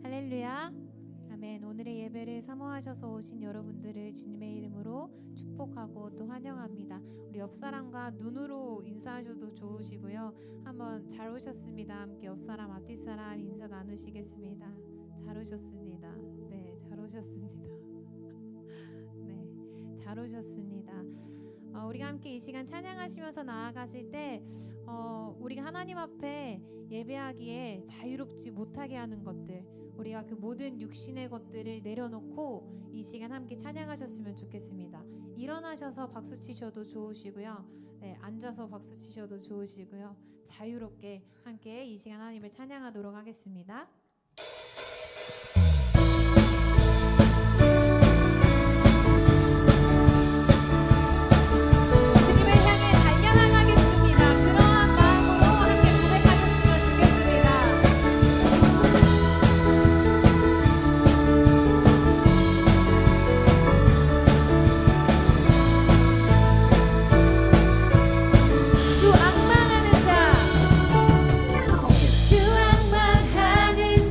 할렐루야. 아멘. 오늘의 예배를 사모하셔서 오신 여러분들을 주님의 이름으로 축복하고 또 환영합니다. 우리 옆사람과 눈으로 인사하셔도 좋으시고요. 한번 잘 오셨습니다. 함께 옆사람 앞뒷사람 인사 나누시겠습니다. 잘 오셨습니다. 네, 잘 오셨습니다. 네, 잘 오셨습니다. 우리가 함께 이 시간 찬양하시면서 나아가실 때 우리가 하나님 앞에 예배하기에 자유롭지 못하게 하는 것들, 우리가 그 모든 육신의 것들을 내려놓고 이 시간 함께 찬양하셨으면 좋겠습니다. 일어나셔서 박수 치셔도 좋으시고요. 네, 앉아서 박수 치셔도 좋으시고요. 자유롭게 함께 이 시간 하나님을 찬양하도록 하겠습니다. 주 악망하는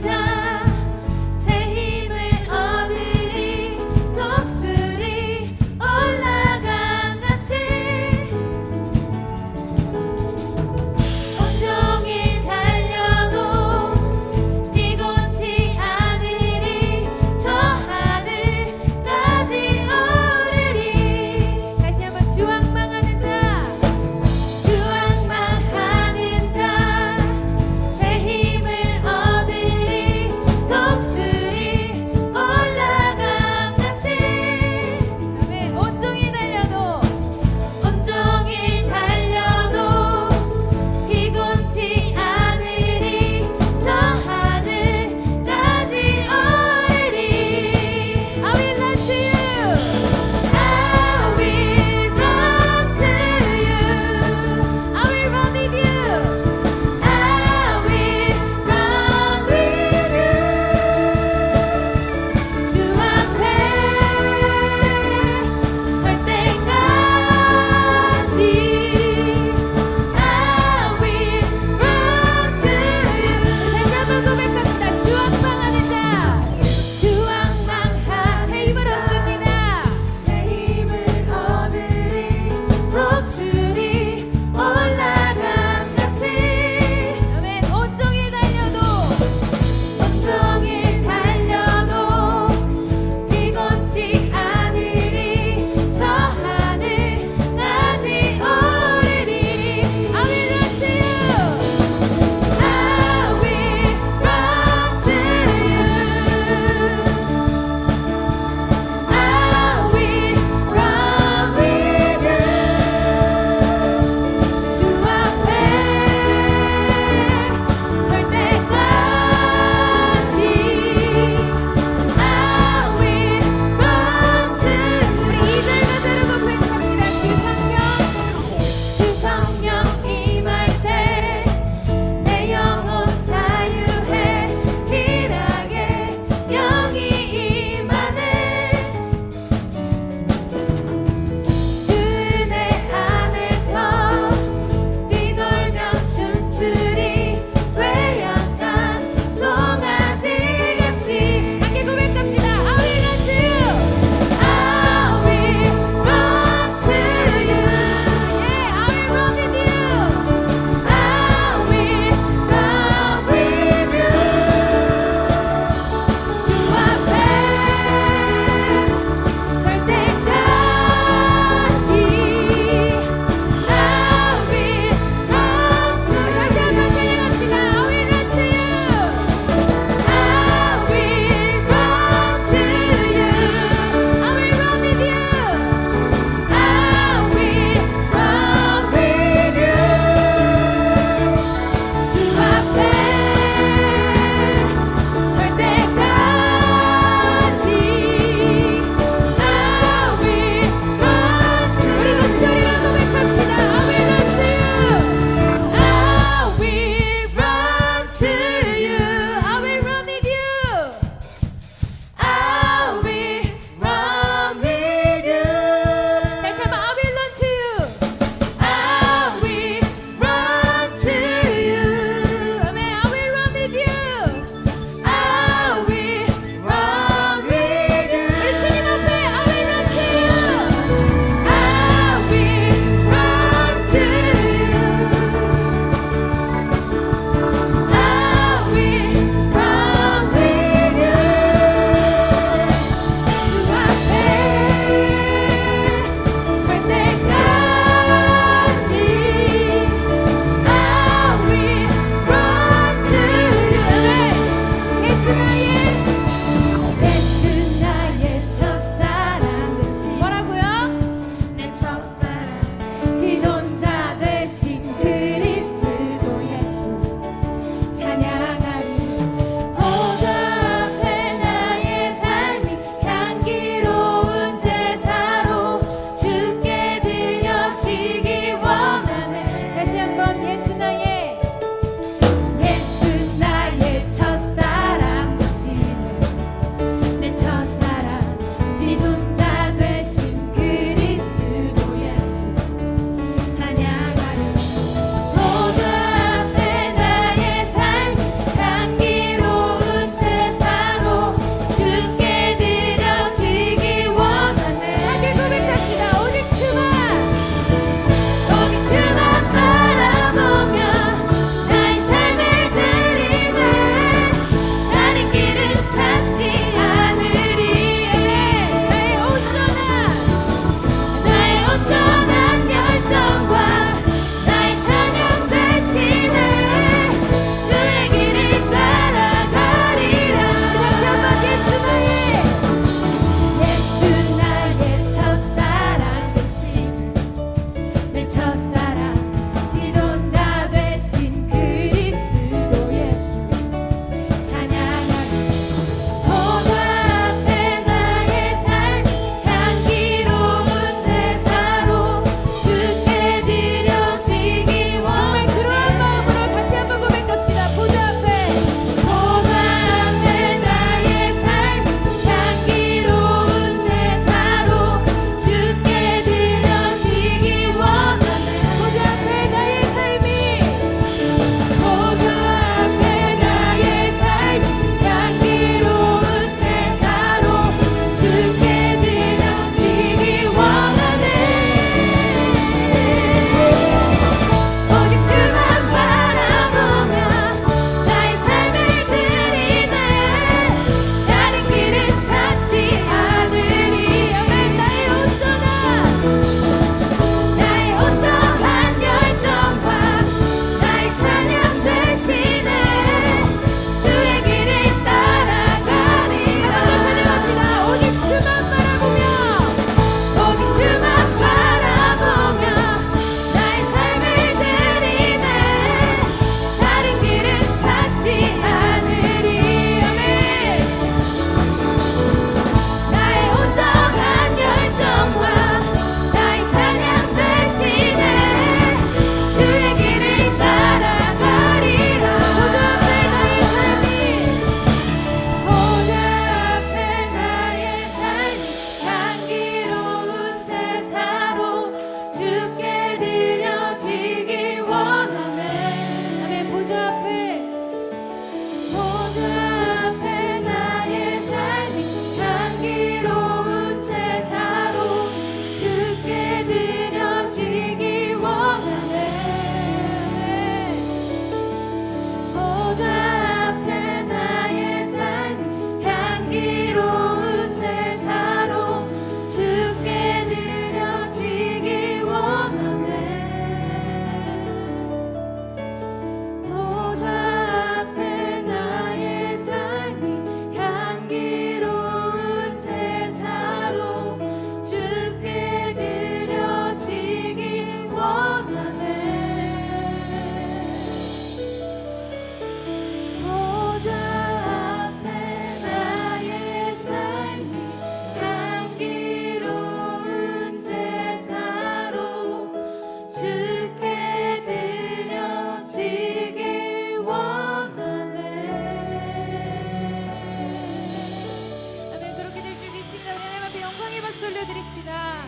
고백합시다.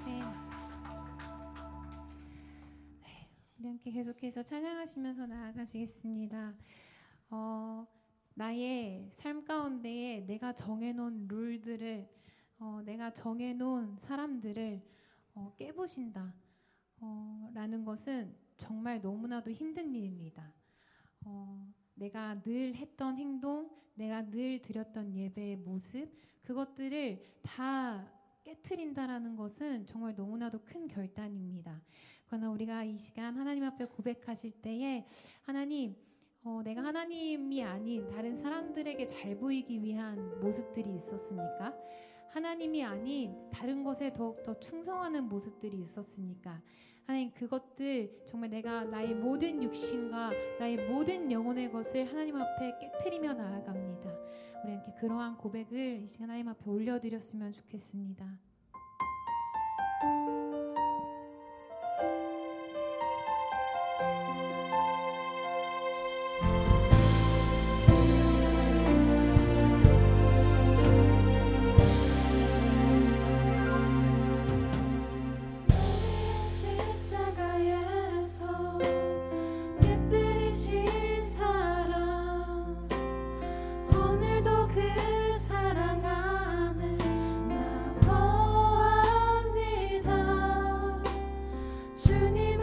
네. 우리 함께 계속해서 찬양하시면서 나아가시겠습니다. 나의 삶 가운데에 내가 정해놓은 룰들을 내가 정해놓은 사람들을 깨부신다 라는 것은 정말 너무나도 힘든 일입니다. 내가 늘 했던 행동, 내가 늘 드렸던 예배의 모습, 그것들을 다 깨트린다라는 것은 정말 너무나도 큰 결단입니다. 그러나 우리가 이 시간 하나님 앞에 고백하실 때에 하나님, 내가 하나님이 아닌 다른 사람들에게 잘 보이기 위한 모습들이 있었습니까? 하나님이 아닌 다른 것에 더욱더 충성하는 모습들이 있었습니까? 하나님, 그것들 정말 내가 나의 모든 육신과 나의 모든 영혼의 것을 하나님 앞에 깨트리며 나아갑니다. 우리 함께 그러한 고백을 이 시간 하나님 앞에 올려드렸으면 좋겠습니다. 주님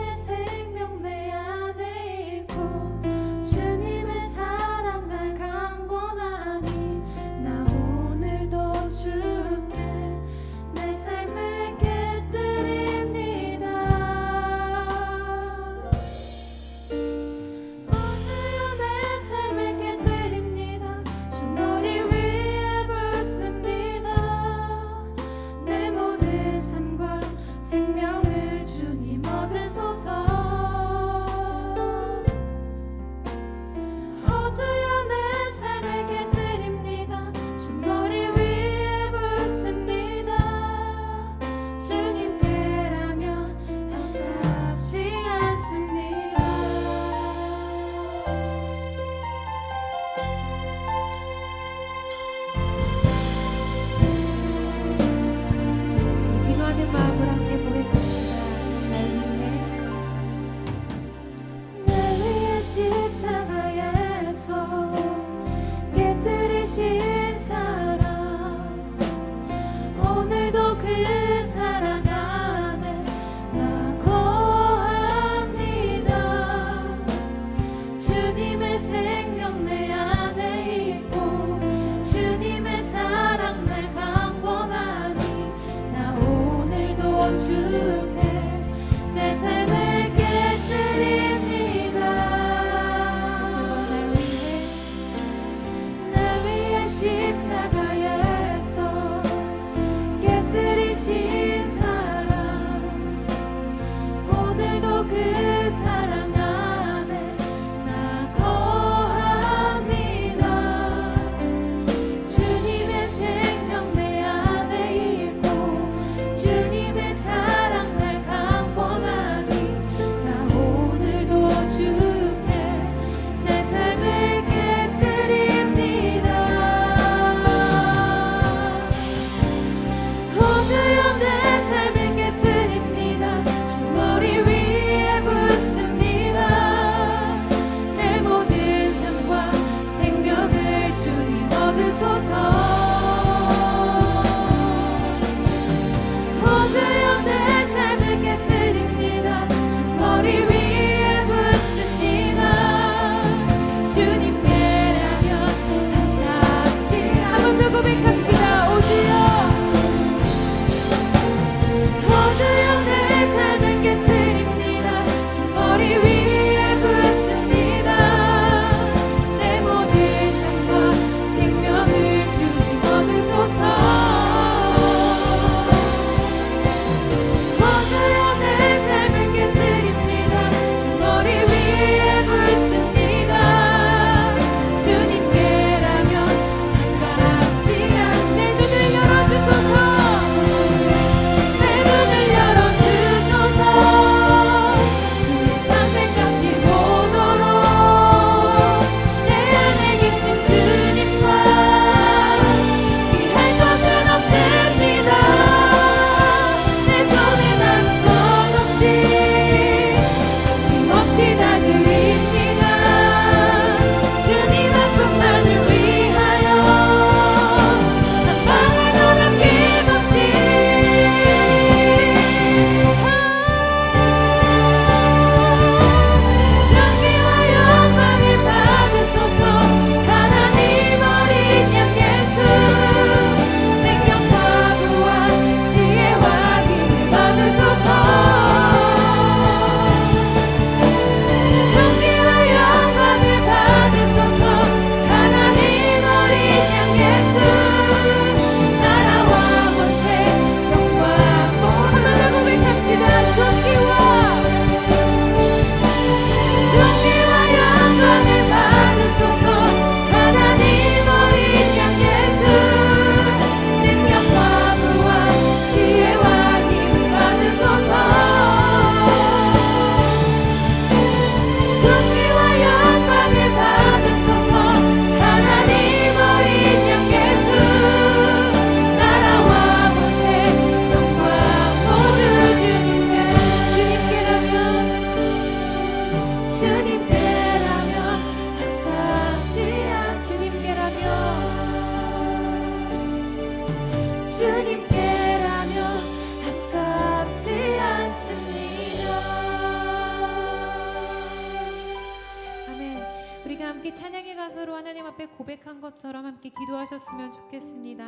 앞에 고백한 것처럼 함께 기도하셨으면 좋겠습니다.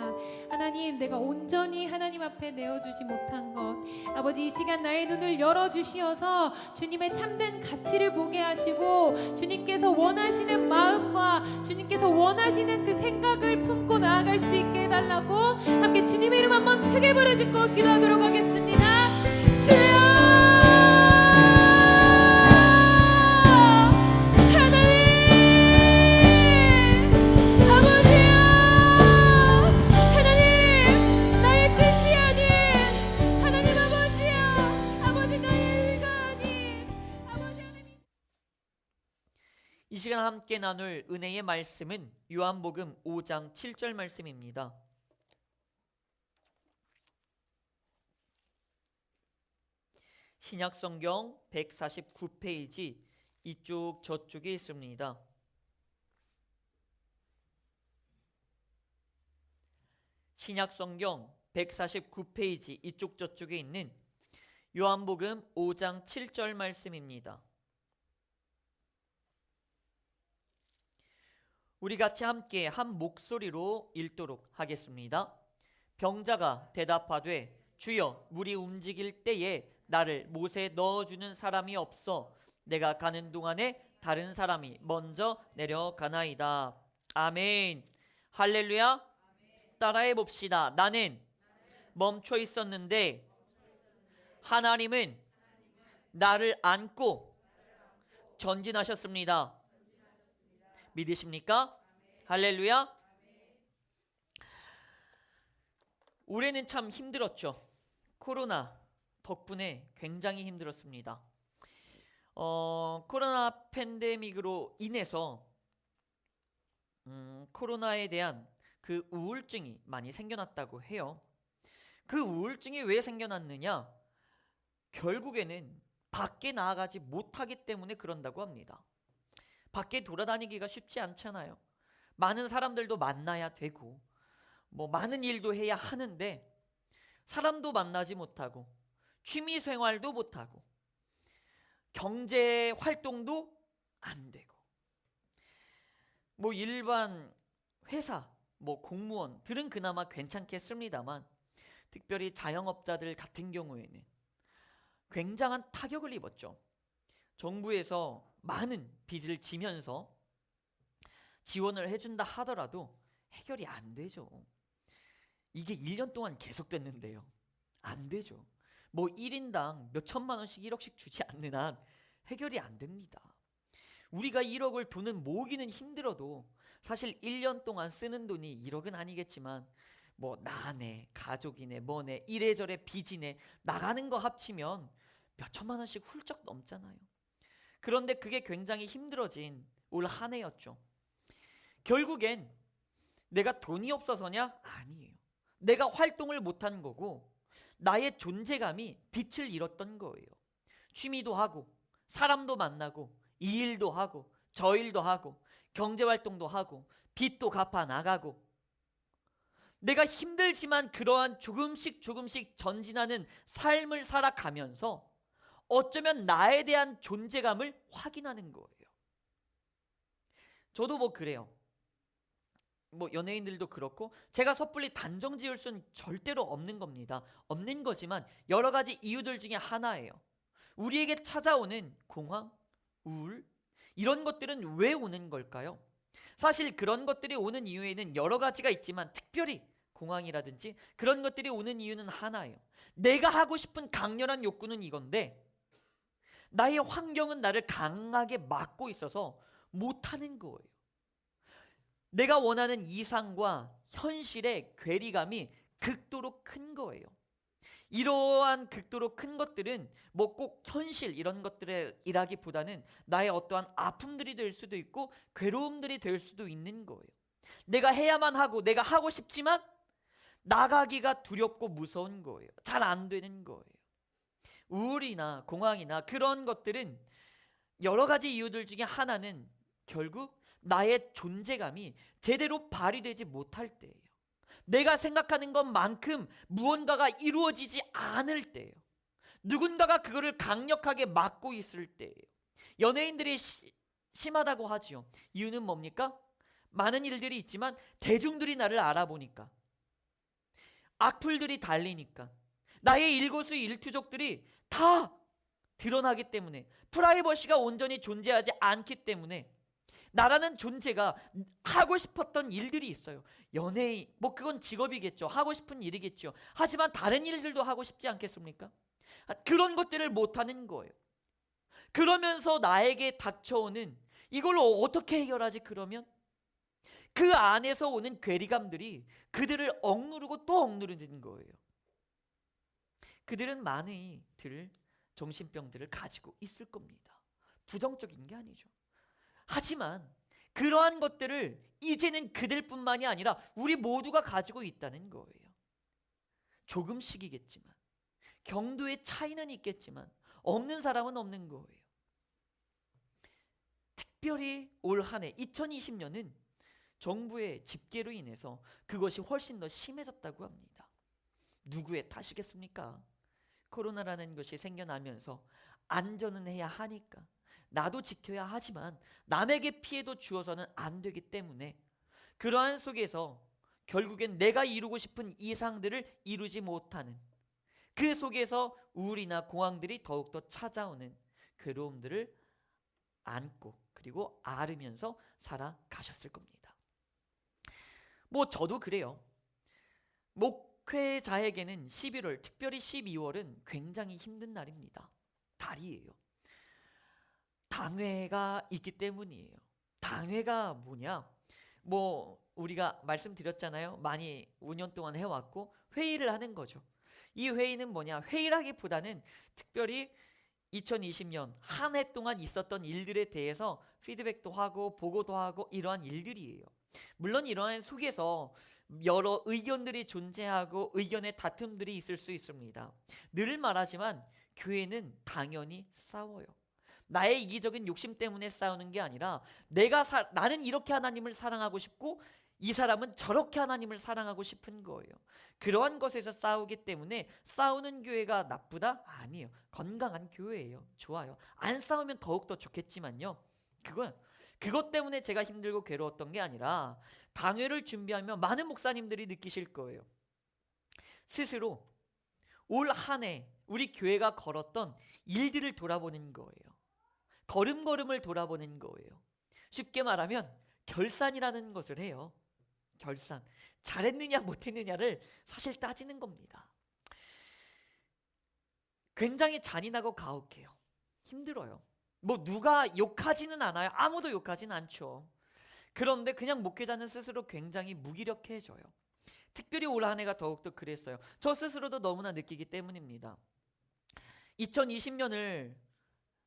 하나님, 내가 온전히 하나님 앞에 내어주지 못한 것, 아버지 이 시간 나의 눈을 열어주시어서 주님의 참된 가치를 보게 하시고 주님께서 원하시는 마음과 주님께서 원하시는 그 생각을 품고 나아갈 수 있게 해달라고 함께 주님의 이름 한번 크게 부르짖고 기도하도록 하겠습니다. 주여, 이 시간 함께 나눌 은혜의 말씀은 요한복음 5장 7절 말씀입니다. 신약성경 149페이지 이쪽 저쪽에 있습니다. 신약성경 149페이지 이쪽 저쪽에 있는 요한복음 5장 7절 말씀입니다. 우리 같이 함께 한 목소리로 읽도록 하겠습니다. 병자가 대답하되 주여, 물이 움직일 때에 나를 못에 넣어주는 사람이 없어 내가 가는 동안에 다른 사람이 먼저 내려가나이다. 아멘. 할렐루야. 따라해 봅시다. 나는 멈춰 있었는데 하나님은 나를 안고 전진하셨습니다. 믿으십니까? 할렐루야. 올해는 참 힘들었죠. 코로나 덕분에 굉장히 힘들었습니다. 코로나 팬데믹으로 인해서 코로나에 대한 그 우울증이 많이 생겨났다고 해요. 그 우울증이 왜 생겨났느냐? 결국에는 밖에 나아가지 못하기 때문에 그런다고 합니다. 밖에 돌아다니기가 쉽지 않잖아요. 많은 사람들도 만나야 되고 많은 일도 해야 하는데 사람도 만나지 못하고 취미 생활도 못하고 경제 활동도 안 되고 일반 회사 공무원들은 그나마 괜찮겠습니다만 특별히 자영업자들 같은 경우에는 굉장한 타격을 입었죠. 정부에서 많은 빚을 지면서 지원을 해준다 하더라도 해결이 안 되죠. 이게 1년 동안 계속됐는데요. 안 되죠. 1인당 몇 천만 원씩 1억씩 주지 않는 한 해결이 안 됩니다. 우리가 1억을 돈은 모으기는 힘들어도 사실 1년 동안 쓰는 돈이 1억은 아니겠지만 나네, 가족이네, 뭐네, 이래저래 빚이네 나가는 거 합치면 몇 천만 원씩 훌쩍 넘잖아요. 그런데 그게 굉장히 힘들어진 올 한 해였죠. 결국엔 내가 돈이 없어서냐? 아니에요. 내가 활동을 못한 거고 나의 존재감이 빛을 잃었던 거예요. 취미도 하고 사람도 만나고 이 일도 하고 저 일도 하고 경제활동도 하고 빚도 갚아 나가고 내가 힘들지만 그러한 조금씩 전진하는 삶을 살아가면서 어쩌면 나에 대한 존재감을 확인하는 거예요. 저도 그래요. 연예인들도 그렇고 제가 섣불리 단정 지을 수는 절대로 없는 겁니다. 없는 거지만 여러 가지 이유들 중에 하나예요. 우리에게 찾아오는 공황, 우울 이런 것들은 왜 오는 걸까요? 사실 그런 것들이 오는 이유에는 여러 가지가 있지만 특별히 공황이라든지 그런 것들이 오는 이유는 하나예요. 내가 하고 싶은 강렬한 욕구는 이건데 나의 환경은 나를 강하게 막고 있어서 못하는 거예요. 내가 원하는 이상과 현실의 괴리감이 극도로 큰 거예요. 이러한 극도로 큰 것들은 꼭 현실 이런 것들이라기보다는 나의 어떠한 아픔들이 될 수도 있고 괴로움들이 될 수도 있는 거예요. 내가 해야만 하고 내가 하고 싶지만 나가기가 두렵고 무서운 거예요. 잘 안 되는 거예요. 우울이나 공황이나 그런 것들은 여러 가지 이유들 중에 하나는 결국 나의 존재감이 제대로 발휘되지 못할 때예요. 내가 생각하는 것만큼 무언가가 이루어지지 않을 때예요. 누군가가 그거를 강력하게 막고 있을 때예요. 연예인들이 심하다고 하지요. 이유는 뭡니까? 많은 일들이 있지만 대중들이 나를 알아보니까, 악플들이 달리니까, 나의 일거수일투족들이 다 드러나기 때문에, 프라이버시가 온전히 존재하지 않기 때문에 나라는 존재가 하고 싶었던 일들이 있어요. 연예인, 뭐 그건 직업이겠죠. 하고 싶은 일이겠죠. 하지만 다른 일들도 하고 싶지 않겠습니까? 그런 것들을 못하는 거예요. 그러면서 나에게 닥쳐오는 이걸 어떻게 해결하지? 그러면 그 안에서 오는 괴리감들이 그들을 억누르고 또 억누르는 거예요. 그들은 많이들 정신병들을 가지고 있을 겁니다. 부정적인 게 아니죠. 하지만 그러한 것들을 이제는 그들뿐만이 아니라 우리 모두가 가지고 있다는 거예요. 조금씩이겠지만, 경도의 차이는 있겠지만 없는 사람은 없는 거예요. 특별히 올 한 해 2020년은 정부의 집계로 인해서 그것이 훨씬 더 심해졌다고 합니다. 누구의 탓이겠습니까? 코로나라는 것이 생겨나면서 안전은 해야 하니까, 나도 지켜야 하지만 남에게 피해도 주어서는 안 되기 때문에 그러한 속에서 결국엔 내가 이루고 싶은 이상들을 이루지 못하는, 그 속에서 우울이나 공황들이 더욱더 찾아오는 괴로움들을 안고 그리고 앓으면서 살아가셨을 겁니다. 뭐 저도 그래요. 목회자에게는 11월, 특별히 12월은 굉장히 힘든 날입니다. 달이에요. 당회가 있기 때문이에요. 당회가 뭐냐? 뭐 우리가 말씀드렸잖아요. 많이 5년 동안 해왔고 회의를 하는 거죠. 이 회의는 뭐냐? 회의라기보다는 특별히 2020년 한 해 동안 있었던 일들에 대해서 피드백도 하고 보고도 하고 이러한 일들이에요. 물론 이러한 속에서 여러 의견들이 존재하고 의견의 다툼들이 있을 수 있습니다. 늘 말하지만 교회는 당연히 싸워요. 나의 이기적인 욕심 때문에 싸우는 게 아니라 나는 이렇게 하나님을 사랑하고 싶고 이 사람은 저렇게 하나님을 사랑하고 싶은 거예요. 그러한 것에서 싸우기 때문에 싸우는 교회가 나쁘다? 아니에요. 건강한 교회예요. 좋아요. 안 싸우면 더욱더 좋겠지만요. 그것 때문에 제가 힘들고 괴로웠던 게 아니라 당회를 준비하면 많은 목사님들이 느끼실 거예요. 스스로 올 한 해 우리 교회가 걸었던 일들을 돌아보는 거예요. 걸음걸음을 돌아보는 거예요. 쉽게 말하면 결산이라는 것을 해요. 결산. 잘했느냐 못했느냐를 사실 따지는 겁니다. 굉장히 잔인하고 가혹해요. 힘들어요. 뭐 누가 욕하지는 않아요. 아무도 욕하지는 않죠. 그런데 그냥 목회자는 스스로 굉장히 무기력해져요. 특별히 올 한 해가 더욱더 그랬어요. 저 스스로도 너무나 느끼기 때문입니다. 2020년을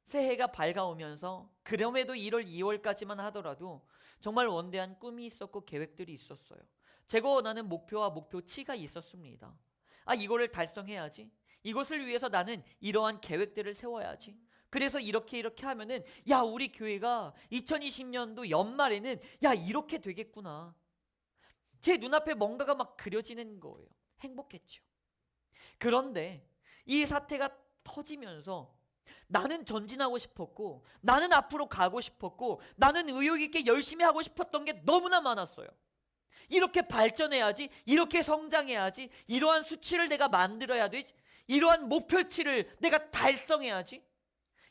새해가 밝아오면서 그럼에도 1월, 2월까지만 하더라도 정말 원대한 꿈이 있었고 계획들이 있었어요. 제가 원하는 목표와 목표치가 있었습니다. 이거를 달성해야지. 이것을 위해서 나는 이러한 계획들을 세워야지. 그래서 이렇게 하면은 우리 교회가 2020년도 연말에는 이렇게 되겠구나. 제 눈앞에 뭔가가 막 그려지는 거예요. 행복했죠. 그런데 이 사태가 터지면서 나는 전진하고 싶었고 나는 앞으로 가고 싶었고 나는 의욕 있게 열심히 하고 싶었던 게 너무나 많았어요. 이렇게 발전해야지, 이렇게 성장해야지, 이러한 수치를 내가 만들어야 되지, 이러한 목표치를 내가 달성해야지,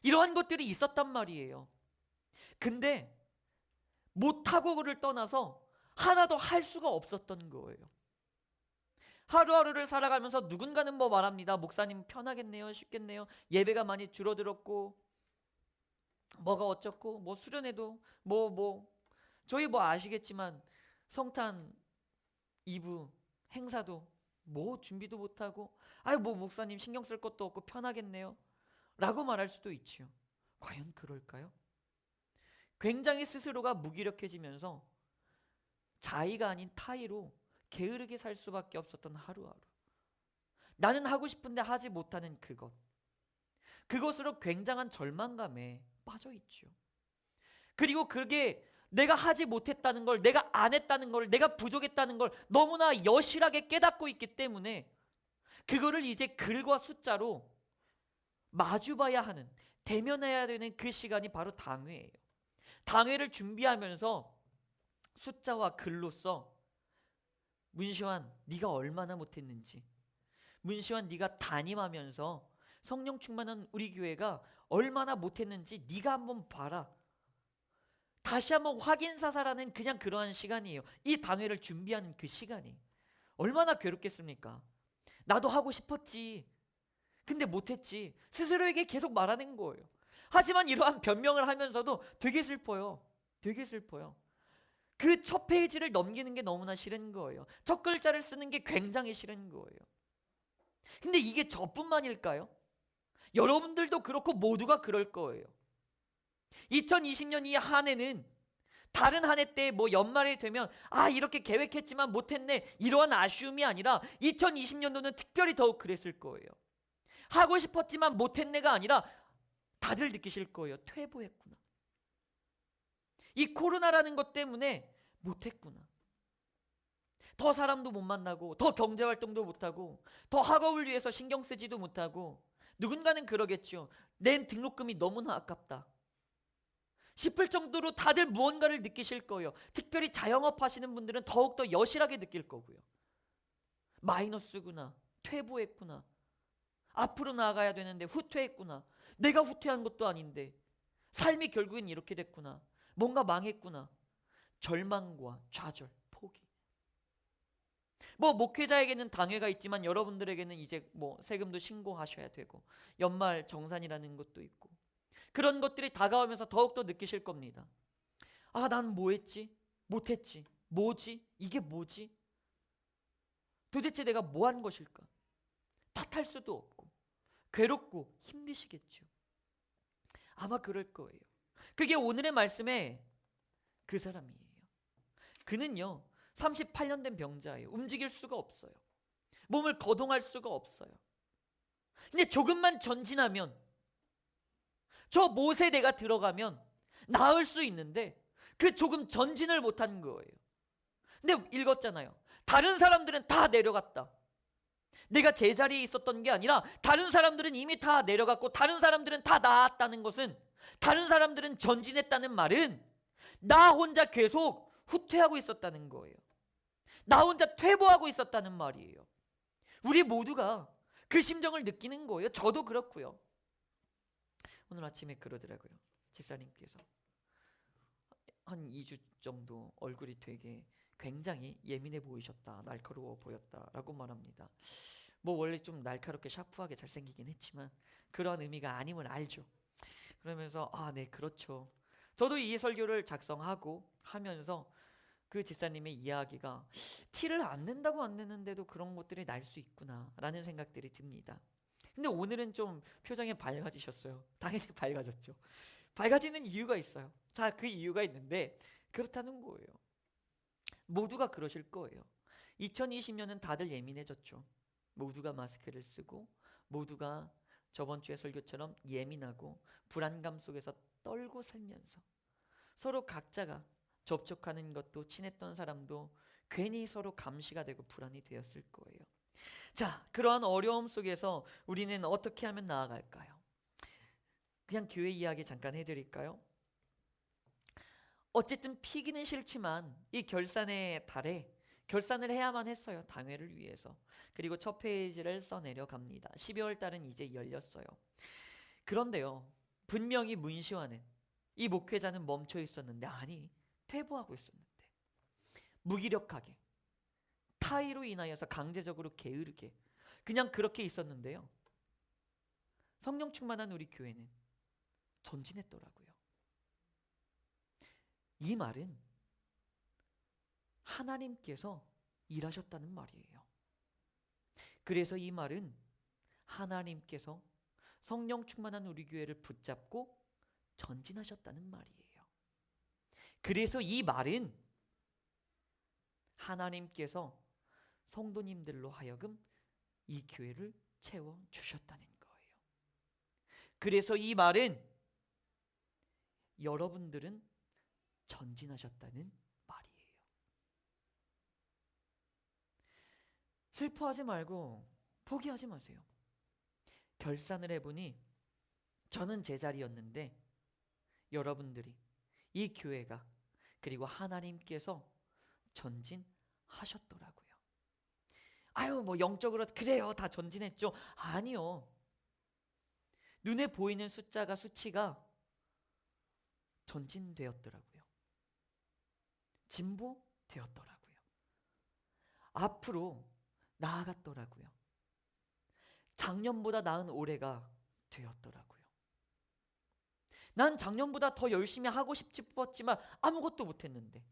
이러한 것들이 있었단 말이에요. 근데 못하고를 떠나서 하나도 할 수가 없었던 거예요. 하루하루를 살아가면서 누군가는 뭐 말합니다. 목사님 편하겠네요, 쉽겠네요, 예배가 많이 줄어들었고 뭐가 어쩌고, 뭐 수련회도 저희 뭐 아시겠지만 성탄 이브 행사도 뭐 준비도 못하고 뭐 목사님 신경 쓸 것도 없고 편하겠네요 라고 말할 수도 있지요. 과연 그럴까요? 굉장히 스스로가 무기력해지면서 자의가 아닌 타의로 게으르게 살 수밖에 없었던 하루하루. 나는 하고 싶은데 하지 못하는 그것으로 굉장한 절망감에 빠져있죠. 그리고 그게 내가 하지 못했다는 걸, 내가 안 했다는 걸, 내가 부족했다는 걸 너무나 여실하게 깨닫고 있기 때문에 그거를 이제 글과 숫자로 마주봐야 하는, 대면해야 되는 그 시간이 바로 당회예요. 당회를 준비하면서 숫자와 글로써 문시환 네가 얼마나 못했는지, 문시환 네가 담임하면서 성령 충만한 우리 교회가 얼마나 못했는지 네가 한번 봐라. 다시 한번 확인사살하는 그냥 그러한 시간이에요. 이 당회를 준비하는 그 시간이 얼마나 괴롭겠습니까? 나도 하고 싶었지. 근데 못했지. 스스로에게 계속 말하는 거예요. 하지만 이러한 변명을 하면서도 되게 슬퍼요. 되게 슬퍼요. 그 첫 페이지를 넘기는 게 너무나 싫은 거예요. 첫 글자를 쓰는 게 굉장히 싫은 거예요. 근데 이게 저뿐만일까요? 여러분들도 그렇고 모두가 그럴 거예요. 2020년 이 한 해는 다른 한 해 때 뭐 연말이 되면 이렇게 계획했지만 못했네 이러한 아쉬움이 아니라 2020년도는 특별히 더욱 그랬을 거예요. 하고 싶었지만 못했네가 아니라 다들 느끼실 거예요. 퇴보했구나. 이 코로나라는 것 때문에 못했구나. 더 사람도 못 만나고 더 경제활동도 못하고 더 학업을 위해서 신경 쓰지도 못하고 누군가는 그러겠죠. 낸 등록금이 너무나 아깝다 싶을 정도로 다들 무언가를 느끼실 거예요. 특별히 자영업 하시는 분들은 더욱더 여실하게 느낄 거고요. 마이너스구나. 퇴보했구나. 앞으로 나아가야 되는데 후퇴했구나. 내가 후퇴한 것도 아닌데 삶이 결국엔 이렇게 됐구나. 뭔가 망했구나. 절망과 좌절, 포기. 뭐 목회자에게는 당회가 있지만 여러분들에게는 이제 뭐 세금도 신고하셔야 되고 연말 정산이라는 것도 있고 그런 것들이 다가오면서 더욱더 느끼실 겁니다. 난 뭐 했지? 못했지. 뭐지? 이게 뭐지? 도대체 내가 뭐 한 것일까? 탓할 수도 없고 괴롭고 힘드시겠죠. 아마 그럴 거예요. 그게 오늘의 말씀의 그 사람이에요. 그는요 38년 된 병자예요. 움직일 수가 없어요. 몸을 거동할 수가 없어요. 근데 조금만 전진하면 저 모세대가 들어가면 나을 수 있는데 그 조금 전진을 못한 거예요. 근데 읽었잖아요. 다른 사람들은 다 내려갔다. 내가 제자리에 있었던 게 아니라 다른 사람들은 이미 다 내려갔고 다른 사람들은 다 나았다는 것은, 다른 사람들은 전진했다는 말은 나 혼자 계속 후퇴하고 있었다는 거예요. 나 혼자 퇴보하고 있었다는 말이에요. 우리 모두가 그 심정을 느끼는 거예요. 저도 그렇고요. 오늘 아침에 그러더라고요. 집사님께서 한 2주 정도 얼굴이 되게 굉장히 예민해 보이셨다. 날카로워 보였다라고 말합니다. 뭐 원래 좀 날카롭게 샤프하게 잘생기긴 했지만 그런 의미가 아님을 알죠. 그러면서 네 그렇죠. 저도 이 설교를 작성하고 하면서 그 집사님의 이야기가 티를 안 낸다고 안 내는데도 그런 것들이 날 수 있구나 라는 생각들이 듭니다. 근데 오늘은 좀 표정이 밝아지셨어요. 당연히 밝아졌죠. 밝아지는 이유가 있어요. 자, 그 이유가 있는데 그렇다는 거예요. 모두가 그러실 거예요. 2020년은 다들 예민해졌죠. 모두가 마스크를 쓰고 모두가 저번 주의 설교처럼 예민하고 불안감 속에서 떨고 살면서 서로 각자가 접촉하는 것도 친했던 사람도 괜히 서로 감시가 되고 불안이 되었을 거예요. 자, 그러한 어려움 속에서 우리는 어떻게 하면 나아갈까요? 그냥 교회 이야기 잠깐 해드릴까요? 어쨌든 피기는 싫지만 이 결산의 달에 결산을 해야만 했어요. 당회를 위해서. 그리고 첫 페이지를 써내려 갑니다. 12월 달은 이제 열렸어요. 그런데요, 분명히 문시환은, 이 목회자는 멈춰 있었는데 퇴보하고 있었는데 무기력하게 타의로 인하여서 강제적으로 게으르게 그냥 그렇게 있었는데요. 성령 충만한 우리 교회는 전진했더라고요. 이 말은 하나님께서 일하셨다는 말이에요. 그래서 이 말은 하나님께서 성령 충만한 우리 교회를 붙잡고 전진하셨다는 말이에요. 그래서 이 말은 하나님께서 성도님들로 하여금 이 교회를 채워주셨다는 거예요. 그래서 이 말은 여러분들은 전진하셨다는 말이에요. 슬퍼하지 말고 포기하지 마세요. 결산을 해보니 저는 제자리였는데 여러분들이, 이 교회가 그리고 하나님께서 전진하셨더라고요. 아유, 뭐 영적으로 그래요, 다 전진했죠. 아니요. 눈에 보이는 수치가 전진되었더라고요. 진보되었더라고요. 앞으로 나아갔더라고요. 작년보다 나은 올해가 되었더라고요. 난 작년보다 더 열심히 하고 싶었지만 아무것도 못했는데,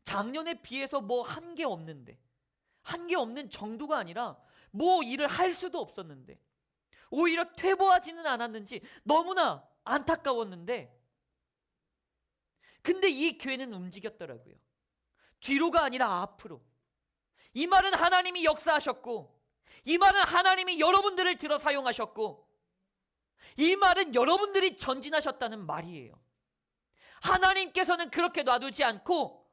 작년에 비해서 뭐 한 게 없는데, 한 게 없는 정도가 아니라 뭐 일을 할 수도 없었는데, 오히려 퇴보하지는 않았는지 너무나 안타까웠는데, 근데 이 교회는 움직였더라고요. 뒤로가 아니라 앞으로. 이 말은 하나님이 역사하셨고, 이 말은 하나님이 여러분들을 들어 사용하셨고, 이 말은 여러분들이 전진하셨다는 말이에요. 하나님께서는 그렇게 놔두지 않고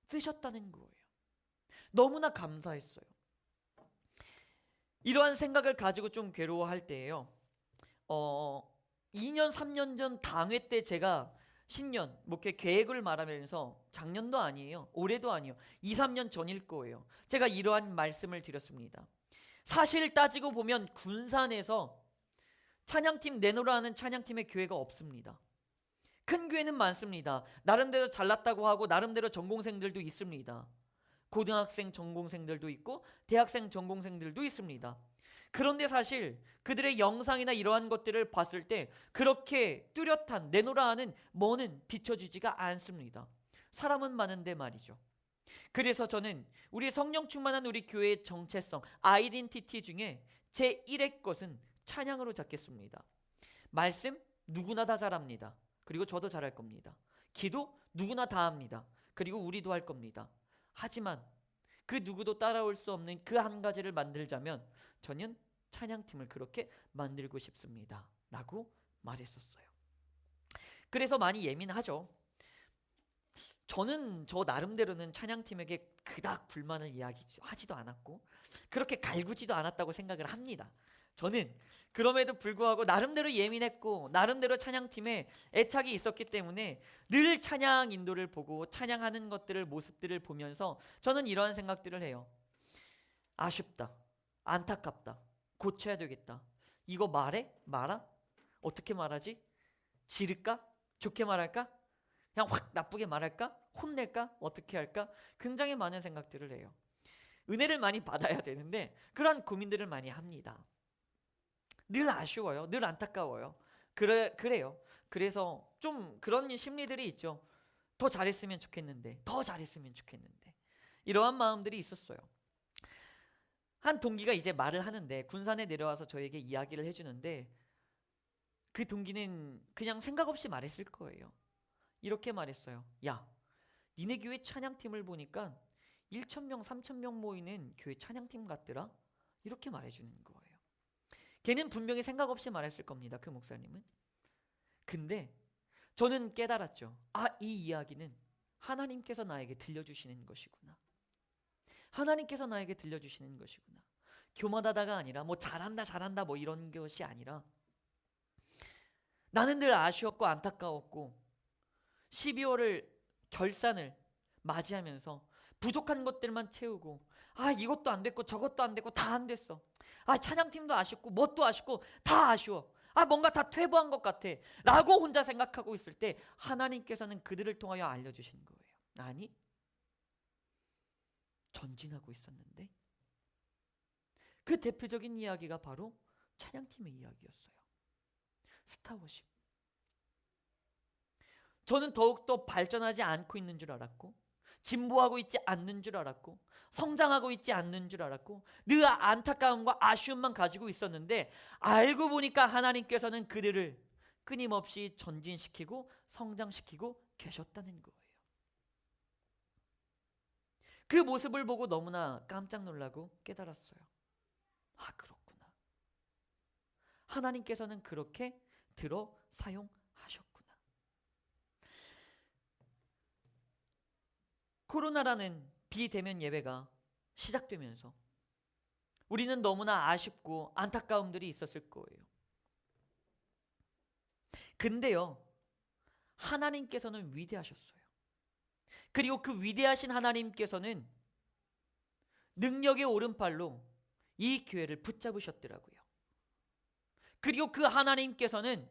쓰셨다는 거예요. 너무나 감사했어요. 이러한 생각을 가지고 좀 괴로워할 때예요. 2년 3년 전 당회 때 제가 신년 목회 계획을 말하면서, 작년도 아니에요, 올해도 아니에요, 2, 3년 전일 거예요, 제가 이러한 말씀을 드렸습니다. 사실 따지고 보면 군산에서 찬양팀 내놓으라 하는 찬양팀의 교회가 없습니다. 큰 교회는 많습니다. 나름대로 잘났다고 하고 나름대로 전공생들도 있습니다. 고등학생 전공생들도 있고 대학생 전공생들도 있습니다. 그런데 사실 그들의 영상이나 이러한 것들을 봤을 때 그렇게 뚜렷한 내놓으라 하는 뭐는 비춰지지가 않습니다. 사람은 많은데 말이죠. 그래서 저는 우리 성령 충만한 우리 교회의 정체성, 아이덴티티 중에 제1의 것은 찬양으로 잡겠습니다. 말씀 누구나 다 잘합니다. 그리고 저도 잘할 겁니다. 기도 누구나 다 합니다. 그리고 우리도 할 겁니다. 하지만 그 누구도 따라올 수 없는 그 한 가지를 만들자면 저는 찬양팀을 그렇게 만들고 싶습니다 라고 말했었어요. 그래서 많이 예민하죠. 저는 저 나름대로는 찬양팀에게 그닥 불만을 이야기하지도 않았고 그렇게 갈구지도 않았다고 생각을 합니다. 저는 그럼에도 불구하고 나름대로 예민했고 나름대로 찬양팀에 애착이 있었기 때문에 늘 찬양 인도를 보고 찬양하는 것들을, 모습들을 보면서 저는 이러한 생각들을 해요. 아쉽다, 안타깝다, 고쳐야 되겠다. 이거 말해? 말아? 어떻게 말하지? 지를까? 좋게 말할까? 그냥 확 나쁘게 말할까? 혼낼까? 어떻게 할까? 굉장히 많은 생각들을 해요. 은혜를 많이 받아야 되는데 그런 고민들을 많이 합니다. 늘 아쉬워요. 늘 안타까워요. 그래요. 그래서 좀 그런 심리들이 있죠. 더 잘했으면 좋겠는데, 더 잘했으면 좋겠는데, 이러한 마음들이 있었어요. 한 동기가 이제 말을 하는데, 군산에 내려와서 저에게 이야기를 해주는데, 그 동기는 그냥 생각 없이 말했을 거예요. 이렇게 말했어요. 야, 니네 교회 찬양팀을 보니까 1,000명 3,000명 모이는 교회 찬양팀 같더라. 이렇게 말해주는 거예요. 걔는 분명히 생각 없이 말했을 겁니다. 그 목사님은. 근데 저는 깨달았죠. 아, 이 이야기는 하나님께서 나에게 들려주시는 것이구나. 하나님께서 나에게 들려주시는 것이구나. 교만하다가 아니라 뭐 잘한다 뭐 이런 것이 아니라, 나는 늘 아쉬웠고 안타까웠고 12월을 결산을 맞이하면서 부족한 것들만 채우고, 아, 이것도 안 됐고 저것도 안 됐고 다 안 됐어. 아, 찬양팀도 아쉽고 뭣도 아쉽고 다 아쉬워. 아, 뭔가 다 퇴보한 것 같아 라고 혼자 생각하고 있을 때 하나님께서는 그들을 통하여 알려주신 거예요. 아니, 전진하고 있었는데. 그 대표적인 이야기가 바로 찬양팀의 이야기였어요. 스타워십. 저는 더욱더 발전하지 않고 있는 줄 알았고, 진보하고 있지 않는 줄 알았고, 성장하고 있지 않는 줄 알았고, 늘 안타까움과 아쉬움만 가지고 있었는데, 알고 보니까 하나님께서는 그들을 끊임없이 전진시키고 성장시키고 계셨다는 거예요. 그 모습을 보고 너무나 깜짝 놀라고 깨달았어요. 아, 그렇구나. 하나님께서는 그렇게 들어 사용하셨구나. 코로나라는 비대면 예배가 시작되면서 우리는 너무나 아쉽고 안타까움들이 있었을 거예요. 근데요, 하나님께서는 위대하셨어요. 그리고 그 위대하신 하나님께서는 능력의 오른팔로 이 교회를 붙잡으셨더라고요. 그리고 그 하나님께서는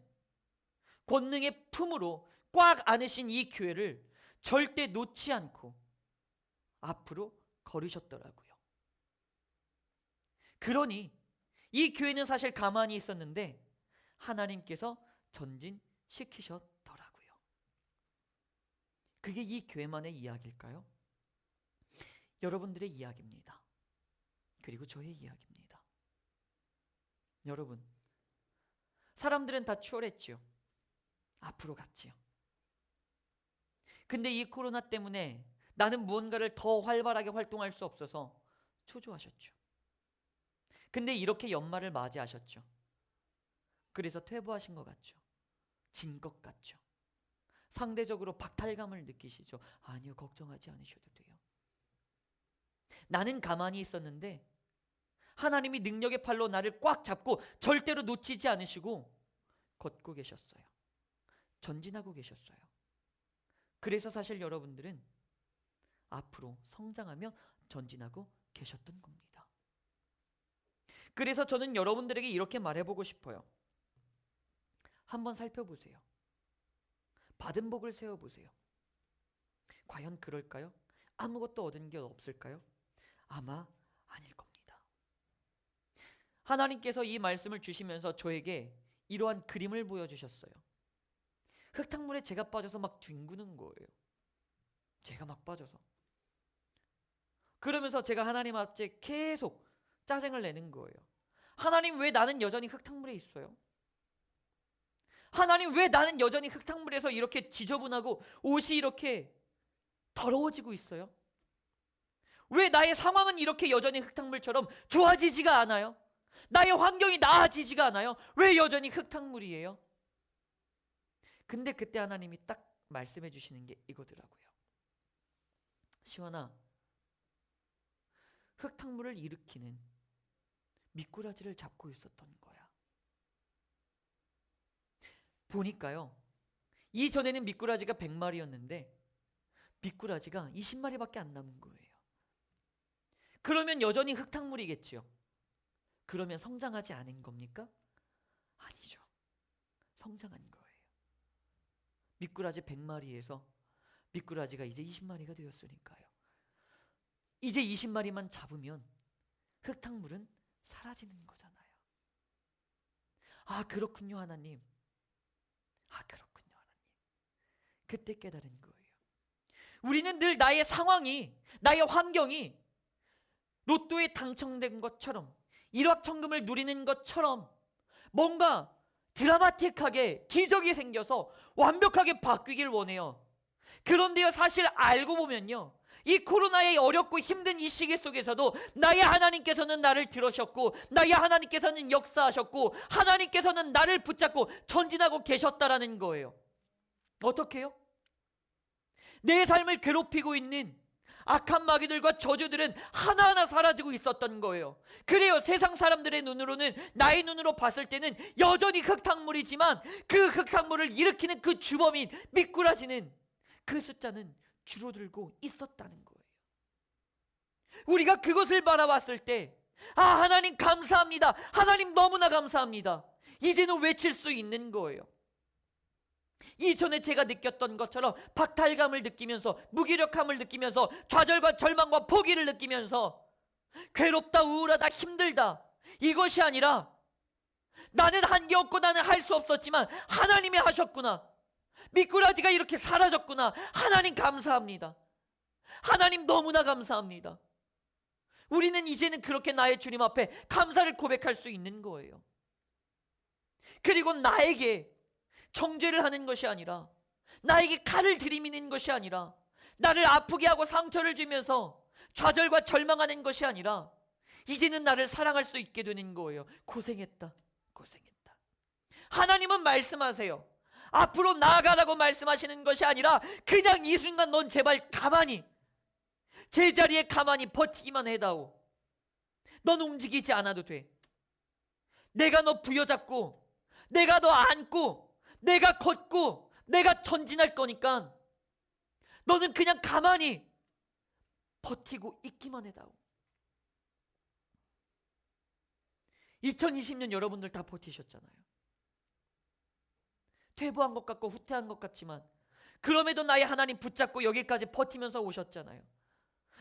권능의 품으로 꽉 안으신 이 교회를 절대 놓지 않고 앞으로 걸으셨더라고요. 그러니 이 교회는 사실 가만히 있었는데 하나님께서 전진시키셨더라고요. 그게 이 교회만의 이야기일까요? 여러분들의 이야기입니다. 그리고 저의 이야기입니다. 여러분, 사람들은 다 추월했지요. 앞으로 갔지요. 근데 이 코로나 때문에 나는 무언가를 더 활발하게 활동할 수 없어서 초조하셨죠. 근데 이렇게 연말을 맞이하셨죠. 그래서 퇴보하신 것 같죠. 진 것 같죠. 상대적으로 박탈감을 느끼시죠. 아니요, 걱정하지 않으셔도 돼요. 나는 가만히 있었는데 하나님이 능력의 팔로 나를 꽉 잡고 절대로 놓치지 않으시고 걷고 계셨어요. 전진하고 계셨어요. 그래서 사실 여러분들은 앞으로 성장하며 전진하고 계셨던 겁니다. 그래서 저는 여러분들에게 이렇게 말해보고 싶어요. 한번 살펴보세요. 받은 복을 세워보세요. 과연 그럴까요? 아무것도 얻은 게 없을까요? 아마 아닐 겁니다. 하나님께서 이 말씀을 주시면서 저에게 이러한 그림을 보여주셨어요. 흙탕물에 제가 빠져서 막 뒹구는 거예요. 제가 막 빠져서. 그러면서 제가 하나님 앞에 계속 짜증을 내는 거예요. 하나님, 왜 나는 여전히 흙탕물에 있어요? 하나님, 왜 나는 여전히 흙탕물에서 이렇게 지저분하고 옷이 이렇게 더러워지고 있어요? 왜 나의 상황은 이렇게 여전히 흙탕물처럼 좋아지지가 않아요? 나의 환경이 나아지지가 않아요? 왜 여전히 흙탕물이에요? 근데 그때 하나님이 딱 말씀해 주시는 게 이거더라고요. 시원아, 흙탕물을 일으키는 미꾸라지를 잡고 있었던 거야. 보니까요, 이전에는 미꾸라지가 100마리였는데 미꾸라지가 20마리밖에 안 남은 거예요. 그러면 여전히 흙탕물이겠지요. 그러면 성장하지 않은 겁니까? 아니죠. 성장한 거예요. 미꾸라지 100마리에서 미꾸라지가 이제 20마리가 되었으니까요. 이제 20마리만 잡으면 흙탕물은 사라지는 거잖아요. 아, 그렇군요, 하나님. 아, 그렇군요, 하나님. 그때 깨달은 거예요. 우리는 늘 나의 상황이, 나의 환경이 로또에 당첨된 것처럼, 일확천금을 누리는 것처럼 뭔가 드라마틱하게 기적이 생겨서 완벽하게 바뀌길 원해요. 그런데요, 사실 알고 보면요, 이 코로나의 어렵고 힘든 이 시기 속에서도 나의 하나님께서는 나를 들으셨고, 나의 하나님께서는 역사하셨고, 하나님께서는 나를 붙잡고 전진하고 계셨다라는 거예요. 어떻게요? 내 삶을 괴롭히고 있는 악한 마귀들과 저주들은 하나하나 사라지고 있었던 거예요. 그래요, 세상 사람들의 눈으로는, 나의 눈으로 봤을 때는 여전히 흙탕물이지만 그 흙탕물을 일으키는 그 주범인 미꾸라지는, 그 숫자는 줄어들고 있었다는 거예요. 우리가 그것을 바라봤을 때, 아, 하나님 감사합니다. 하나님 너무나 감사합니다. 이제는 외칠 수 있는 거예요. 이전에 제가 느꼈던 것처럼 박탈감을 느끼면서, 무기력함을 느끼면서, 좌절과 절망과 포기를 느끼면서 괴롭다, 우울하다, 힘들다, 이것이 아니라 나는 한게 없고 나는 할 수 없었지만 하나님이 하셨구나, 미꾸라지가 이렇게 사라졌구나, 하나님 감사합니다. 하나님 너무나 감사합니다. 우리는 이제는 그렇게 나의 주님 앞에 감사를 고백할 수 있는 거예요. 그리고 나에게 정죄를 하는 것이 아니라, 나에게 칼을 들이미는 것이 아니라, 나를 아프게 하고 상처를 주면서 좌절과 절망하는 것이 아니라 이제는 나를 사랑할 수 있게 되는 거예요. 고생했다, 고생했다. 하나님은 말씀하세요. 앞으로 나아가라고 말씀하시는 것이 아니라 그냥 이 순간 넌 제발 가만히, 제자리에 가만히 버티기만 해다오. 넌 움직이지 않아도 돼. 내가 너 부여잡고, 내가 너 안고, 내가 걷고, 내가 전진할 거니까 너는 그냥 가만히 버티고 있기만 해다오. 2020년 여러분들 다 버티셨잖아요. 퇴보한 것 같고 후퇴한 것 같지만 그럼에도 나의 하나님 붙잡고 여기까지 버티면서 오셨잖아요.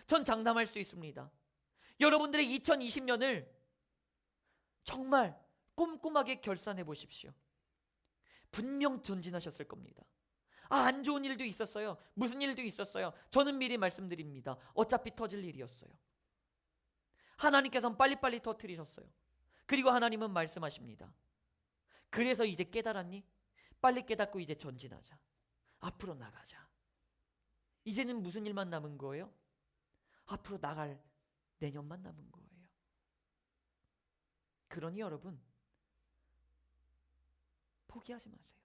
전 장담할 수 있습니다. 여러분들의 2020년을 정말 꼼꼼하게 결산해 보십시오. 분명 전진하셨을 겁니다. 안 좋은 일도 있었어요. 무슨 일도 있었어요. 저는 미리 말씀드립니다. 어차피 터질 일이었어요. 하나님께서는 빨리빨리 터뜨리셨어요. 그리고 하나님은 말씀하십니다. 그래서 이제 깨달았니? 빨리 깨닫고 이제 전진하자. 앞으로 나가자. 이제는 무슨 일만 남은 거예요? 앞으로 나갈 내년만 남은 거예요. 그러니 여러분, 포기하지 마세요.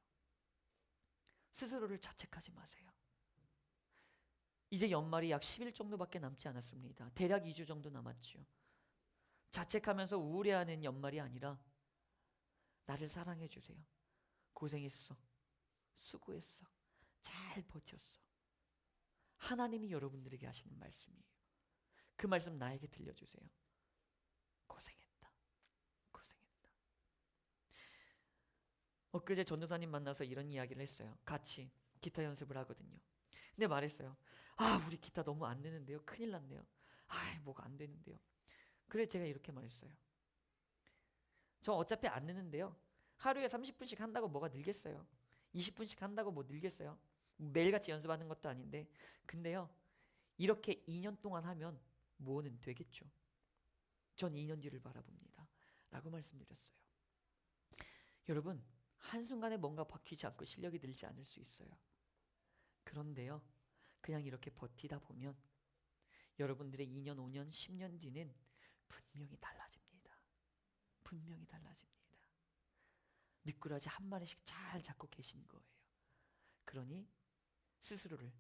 스스로를 자책하지 마세요. 이제 연말이 약 10일 정도밖에 남지 않았습니다. 대략 2주 정도 남았죠. 자책하면서 우울해하는 연말이 아니라 나를 사랑해 주세요. 고생했어. 수고했어. 잘 버텼어. 하나님이 여러분들에게 하시는 말씀이에요. 그 말씀 나에게 들려주세요. 고생했다. 고생했다. 엊그제 전도사님 만나서 이런 이야기를 했어요. 같이 기타 연습을 하거든요. 근데 말했어요. 우리 기타 너무 안 되는데요. 큰일 났네요. 뭐가 안 되는데요. 그래 제가 이렇게 말했어요. 저 어차피 안 느는데요. 하루에 30분씩 한다고 뭐가 늘겠어요. 20분씩 한다고 뭐 늘겠어요. 매일같이 연습하는 것도 아닌데. 근데요, 이렇게 2년 동안 하면 뭐는 되겠죠. 전 2년 뒤를 바라봅니다. 라고 말씀드렸어요. 여러분, 한순간에 뭔가 바뀌지 않고 실력이 늘지 않을 수 있어요. 그런데요, 그냥 이렇게 버티다 보면 여러분들의 2년, 5년, 10년 뒤는 분명히 달라집니다. 분명히 달라집니다. 미꾸라지 한 마리씩 잘 잡고 계신 거예요. 그러니 스스로를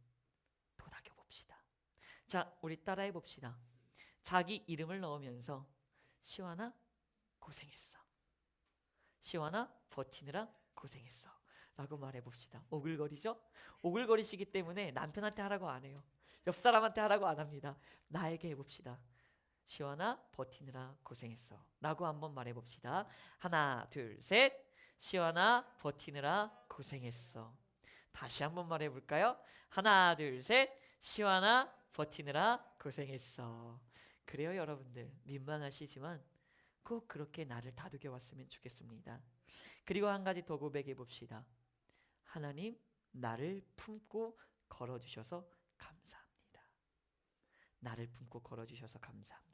도닥여 봅시다. 자, 우리 따라해 봅시다. 자기 이름을 넣으면서 시완아 고생했어. 시완아 버티느라 고생했어. 라고 말해 봅시다. 오글거리죠? 오글거리시기 때문에 남편한테 하라고 안 해요. 옆 사람한테 하라고 안 합니다. 나에게 해봅시다. 시완아 버티느라 고생했어. 라고 한번 말해 봅시다. 하나, 둘, 셋. 시완아 버티느라 고생했어. 다시 한번 말해 볼까요? 하나, 둘, 셋. 시완아 버티느라 고생했어. 그래요, 여러분들. 민망하시지만 꼭 그렇게 나를 다독여 왔으면 좋겠습니다. 그리고 한 가지 더 고백해 봅시다. 하나님, 나를 품고 걸어주셔서 감사합니다. 나를 품고 걸어주셔서 감사합니다.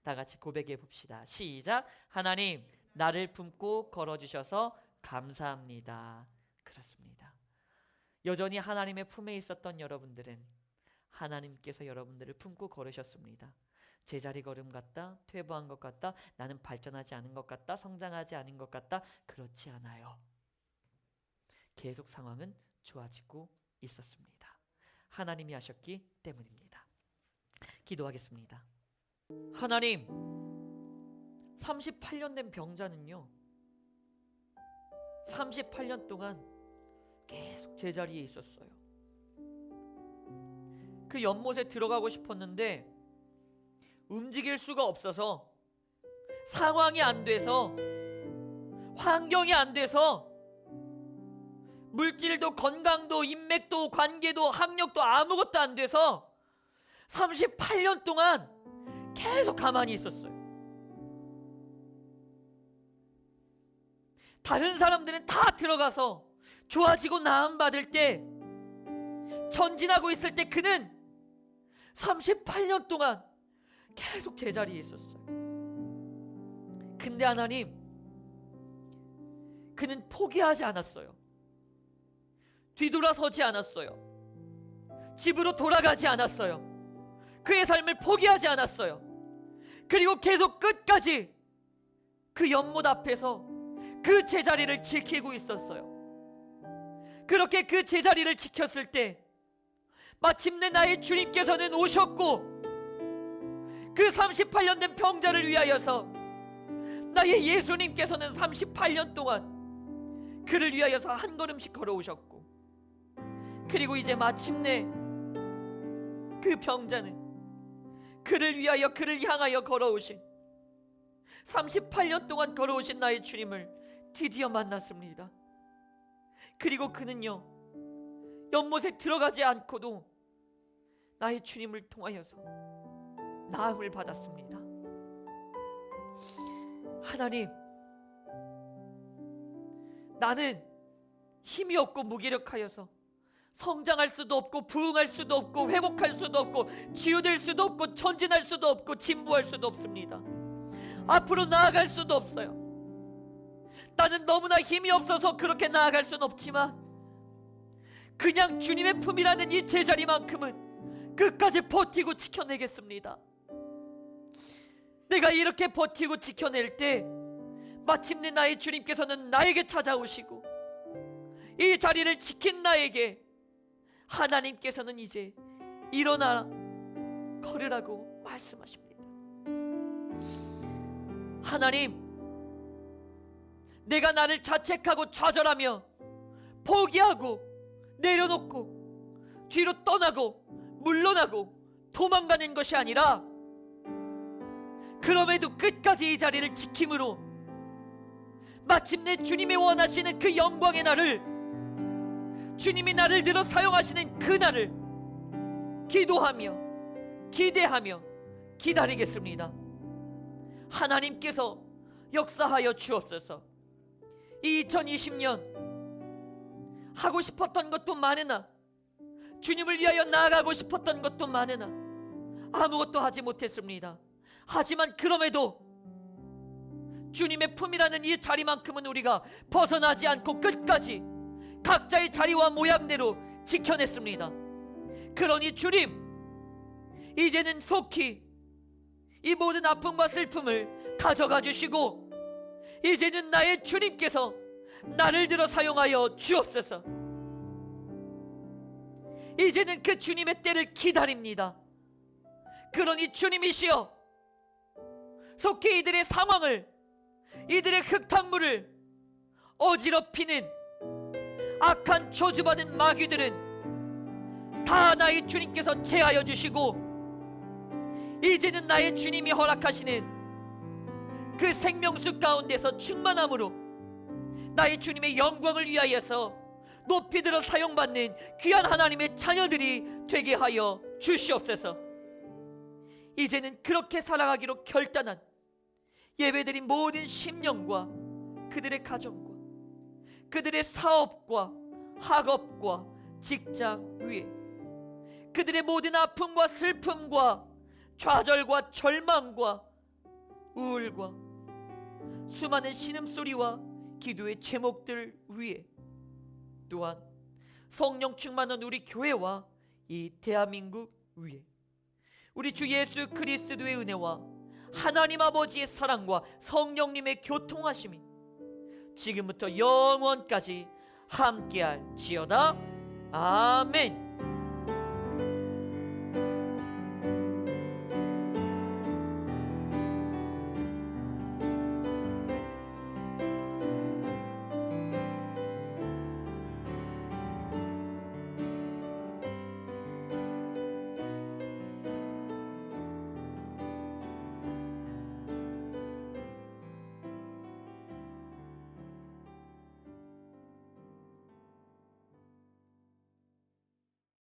다 같이 고백해 봅시다. 시작. 하나님, 나를 품고 걸어주셔서 감사합니다. 그렇습니다. 여전히 하나님의 품에 있었던 여러분들은 하나님께서 여러분들을 품고 걸으셨습니다. 제자리 걸음 같다, 퇴보한 것 같다, 나는 발전하지 않은 것 같다, 성장하지 않은 것 같다. 그렇지 않아요. 계속 상황은 좋아지고 있었습니다. 하나님이 하셨기 때문입니다. 기도하겠습니다. 하나님, 38년 된 병자는요, 38년 동안 계속 제자리에 있었어요. 그 연못에 들어가고 싶었는데 움직일 수가 없어서, 상황이 안 돼서, 환경이 안 돼서, 물질도 건강도 인맥도 관계도 학력도 아무것도 안 돼서 38년 동안 계속 가만히 있었어요. 다른 사람들은 다 들어가서 좋아지고 나음 받을 때, 전진하고 있을 때 그는 38년 동안 계속 제자리에 있었어요. 근데 하나님, 그는 포기하지 않았어요. 뒤돌아서지 않았어요. 집으로 돌아가지 않았어요. 그의 삶을 포기하지 않았어요. 그리고 계속 끝까지 그 연못 앞에서 그 제자리를 지키고 있었어요. 그렇게 그 제자리를 지켰을 때 마침내 나의 주님께서는 오셨고, 그 38년 된 병자를 위하여서 나의 예수님께서는 38년 동안 그를 위하여서 한 걸음씩 걸어오셨고, 그리고 이제 마침내 그 병자는 그를 위하여 그를 향하여 걸어오신 38년 동안 걸어오신 나의 주님을 드디어 만났습니다. 그리고 그는요, 연못에 들어가지 않고도 나의 주님을 통하여서 나음을 받았습니다. 하나님, 나는 힘이 없고 무기력하여서 성장할 수도 없고 부흥할 수도 없고 회복할 수도 없고 치유될 수도 없고 전진할 수도 없고 진보할 수도 없습니다. 앞으로 나아갈 수도 없어요. 나는 너무나 힘이 없어서 그렇게 나아갈 수는 없지만 그냥 주님의 품이라는 이 제자리만큼은 끝까지 버티고 지켜내겠습니다. 내가 이렇게 버티고 지켜낼 때 마침내 나의 주님께서는 나에게 찾아오시고 이 자리를 지킨 나에게 하나님께서는 이제 일어나 걸으라고 말씀하십니다. 하나님, 내가 나를 자책하고 좌절하며 포기하고 내려놓고 뒤로 떠나고 물러나고 도망가는 것이 아니라 그럼에도 끝까지 이 자리를 지킴으로 마침내 주님이 원하시는 그 영광의 날을, 주님이 나를 들어 사용하시는 그 날을 기도하며 기대하며 기다리겠습니다. 하나님께서 역사하여 주옵소서. 이 2020년 하고 싶었던 것도 많으나 주님을 위하여 나아가고 싶었던 것도 많으나 아무것도 하지 못했습니다. 하지만 그럼에도 주님의 품이라는 이 자리만큼은 우리가 벗어나지 않고 끝까지 각자의 자리와 모양대로 지켜냈습니다. 그러니 주님, 이제는 속히 이 모든 아픔과 슬픔을 가져가 주시고 이제는 나의 주님께서 나를 들어 사용하여 주옵소서. 이제는 그 주님의 때를 기다립니다. 그러니 주님이시여, 속히 이들의 상황을, 이들의 흙탕물을 어지럽히는 악한 저주받은 마귀들은 다 나의 주님께서 제하여 주시고 이제는 나의 주님이 허락하시는 그 생명수 가운데서 충만함으로 나의 주님의 영광을 위하여서 높이 들어 사용받는 귀한 하나님의 자녀들이 되게 하여 주시옵소서. 이제는 그렇게 살아가기로 결단한 예배드린 모든 심령과 그들의 가정과 그들의 사업과 학업과 직장 위에 그들의 모든 아픔과 슬픔과 좌절과 절망과 우울과 수많은 신음소리와 기도의 제목들 위에 또한 성령 충만한 우리 교회와 이 대한민국 위에 우리 주 예수 그리스도의 은혜와 하나님 아버지의 사랑과 성령님의 교통하심이 지금부터 영원까지 함께할지어다. 아멘.